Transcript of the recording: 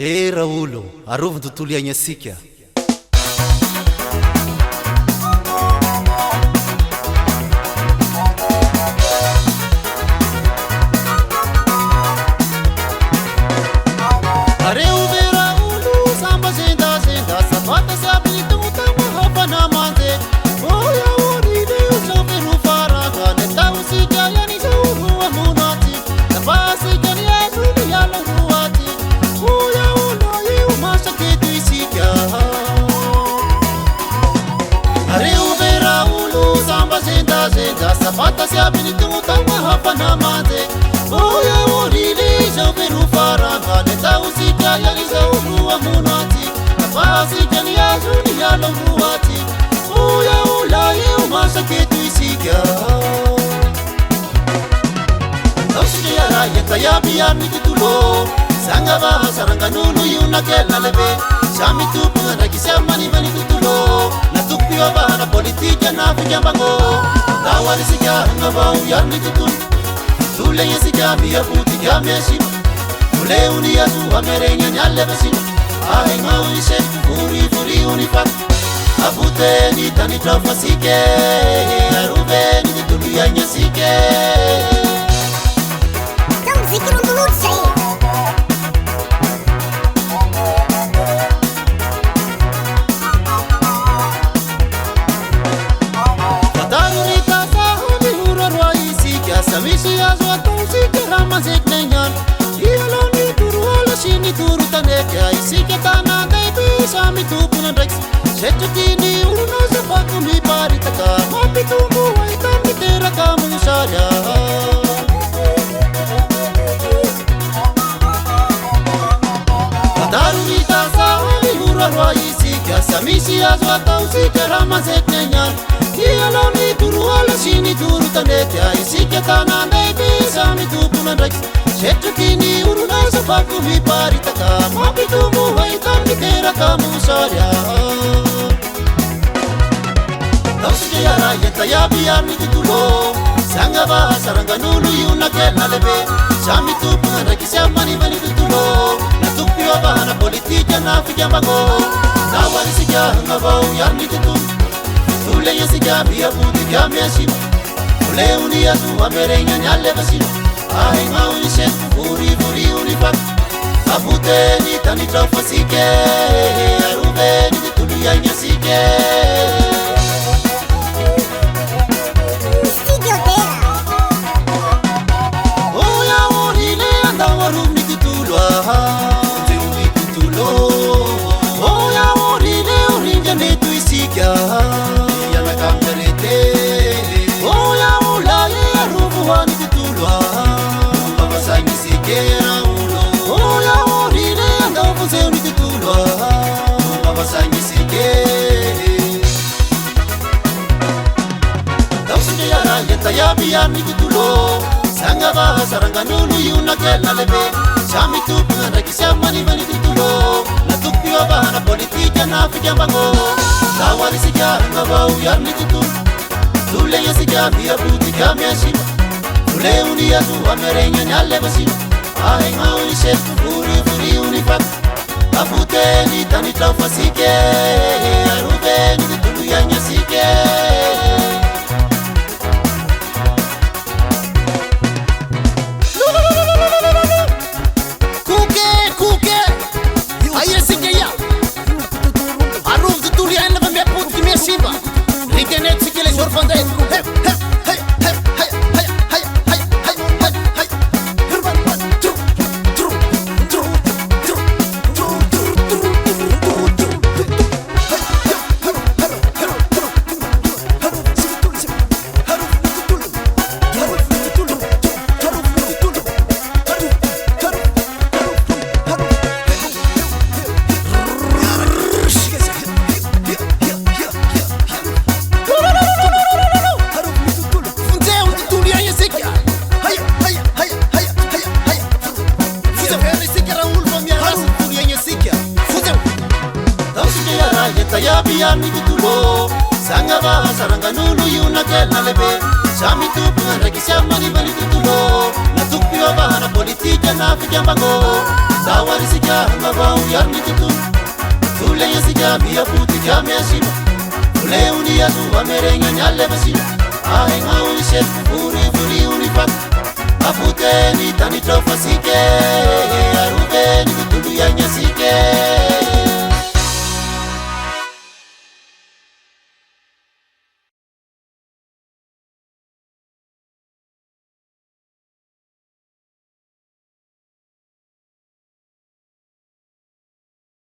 Raolo, arovy ny tontolo iainasika. Areu ve Raolo, samba zenda zenda, sapata se apita utama hapa na manze. Oya uri leo soperu faraka, neta usija yani zauru wa munati, nafasi jani ya zuli ya longuati. Oya ulo yu mashakitu isika. Areu ve Raolo, samba zenda zenda, sapata se apita utama hapa na manze. Oya uri leo soperu faraka, neta usija yani zauru wa munati, nafasi jani ya zuli ya longuati. Oya ula yu mashakitu isika. Tausike ya rayeta ya biya mititulo, sanga ba saranga nunu yu nakela lebe. Shami tupu na kisema ni mani tutulo, na tupiwa ba na politika na fijambango. Dawali sika ngaba ya mititulo, tule yesika biya puti ya meshima. Tule uni ya tu amerenya nyale basima. Ahe ngaunishe furi unifak. Abute ni tani trafasike, arube ni tulu ya nyasike. Don't zikir on the road, say Fadaru ni tasa honi hura rwaisi, kya samishi ya zwa tausi kerama zeknenyan. Iyalo ni turu ala shini turu tane, kya isi kya tana daibi sami tupunan rex. Sechutini uruna sapaku mi paritaka, mapi tumu waitani tera kamu sharya. Fadaru ni tasa honi hura rwaisi, kya samishi ya zwa tausi kerama zeknenyan. Iyalo ni turu ala shini turu tane, kya isi kya tana daibi sami tupunan rex. Sechutini uruna sapaku mi paritaka, mapi tumu waitani tera kamu sharya. Tausike ya rayeta ya biya mititulo, sanga ba saranga nulu yu nakela lebe. Shami tupu na kisema ni mani tutulo, na tupiwa ba na politika na fijambango. Dawali sika ngaba ya mititulo, tule yesika biya puti ya meshima. Tule uni ya tu amerenya nyale basima. Ahe ngaunishe furi unifak. Abute ni tani trafasike, arube ni tulu ya nyasike. Studio Terra. Oya orile anda warum ni tutulwa, ni tutulo. Oya orile orinja ne tu isika, ya na kamterete. Oya ula ye arubu ni tutulwa, baba sangi sikera ulo. Oya orile anda wafuze ni tutulwa, baba sangi sikera. Tausike ya rayeta ya biya mititulo, sanga ba saranga nulu yu nakela lebe. Shami tupu na kisema ni mani tutulo, na tupiwa ba na politika na fijambango. Dawali sika ngaba ya mititulo, tule yesika biya puti ya meshima. Tule uni ya tu amerenya nyale basima. Ahe ngaunishe furi unifak. Abute ni tani trafasike, arube ni tulu ya nyasike. Ya biya mititulo, sanga ba saranga nulu yu nakela lebe. Shami tupu na kisema ni mani tutulo, na tupiwa ba na politika na fijambango. Dawarisika ngavau yarni tutu Tule yasika via puti kya me asima Tule unia su amerenya nyale basima Ahe ngau ishe